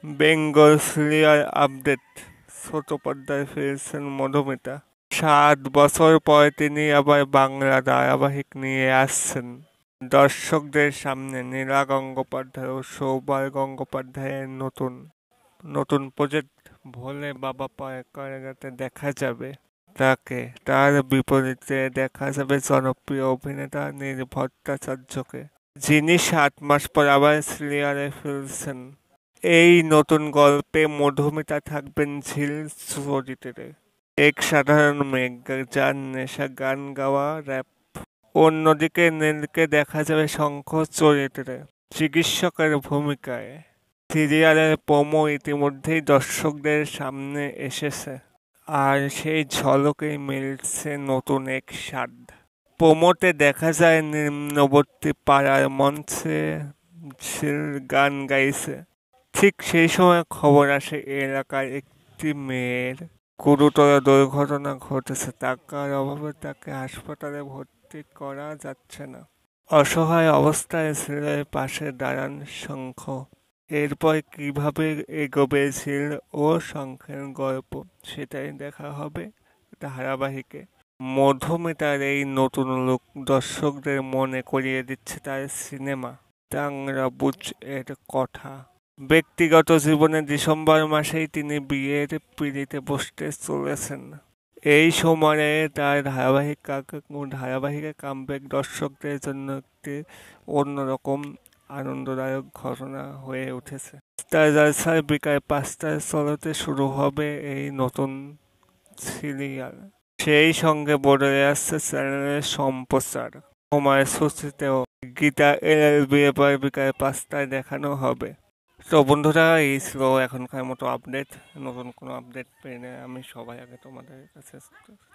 Bengal serial update, ছোট পর্দায় ফিরছেন মধুমিতা। 7 বছর পর তিনি আবার বাংলা ধারাবাহিক নিয়ে আসছেন দর্শকদের সামনে। নীলা গঙ্গোপাধ্যায় ও সৌবার গঙ্গোপাধ্যায়ের নতুন নতুন প্রজেক্ট ভোলে বাবা পায়াকারাতে দেখা যাবে তাকে। তার বিপরীতে দেখা যাবে জনপ্রিয় অভিনেতা নীল ভট্টাচার্যকে, যিনি 7 মাস পর আবার সিরিয়ালে ফিরছেন। এই নতুন গল্পে মধুমিতা থাকবেন ঝিল চরিত্রে, এক সাধারণ মেয়ে যার নেশা গান গাওয়া, র্যাপ। অন্যদিকে নীলকে দেখা যাবে শঙ্খ চরিত্রে, চিকিৎসকের ভূমিকায়। সিরিয়ালের প্রোমো ইতিমধ্যেই দর্শকদের সামনে এসেছে, আর সেই ঝলকেই মিলছে নতুন এক স্বাদ। প্রোমোতে দেখা যায় নিম্নবর্তী পাড়ার মঞ্চে ঝিল গান গাইছে। ঠিক সেই সময় খবর আসে এলাকার একটি মেয়ের গুরুতর দুর্ঘটনা ঘটেছে। টাকার অভাবে তাকে হাসপাতালে ভর্তি করা যাচ্ছে না। অসহায় অবস্থায় ঝিলের পাশে দাঁড়ান শঙ্খ। এরপর কিভাবে এগোবে ঝিল ও শঙ্খের গল্প, সেটাই দেখা হবে ধারাবাহিকে। মধুমিতার এই নতুন লুক দর্শকদের মনে করিয়ে দিচ্ছে তার সিনেমা টাংরা বুচ এর কথা। ব্যক্তিগত জীবনে ডিসেম্বর মাসেই তিনি বিয়ের পিঁড়িতে বসতে চলেছেন। এই সময়ে তার ধারাবাহিকে কামব্যাক দর্শকদের জন্য একটি অন্যরকম আনন্দদায়ক ঘটনা হয়ে উঠেছে। স্টার জলসার বিকাল 5টায় চলতে শুরু হবে এই নতুন সিরিয়াল। সেই সঙ্গে বদলে আসছে চ্যানেলের সম্প্রচার সময়সূচিতেও। গীতা LLB এবার বিকাল 5টায় দেখানো হবে। তো বন্ধুরা, এই ছিল এখনকার মতো আপডেট। নতুন কোনো আপডেট পেলে আমি সবাই আগে তোমাদের কাছে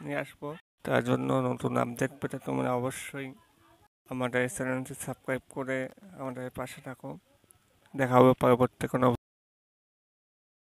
নিয়ে আসবো। তার জন্য নতুন আপডেট পেতে তোমরা অবশ্যই আমাদের চ্যানেলটি সাবস্ক্রাইব করে আমাদের পাশে থাকো। দেখা হবে পরবর্তী কোনো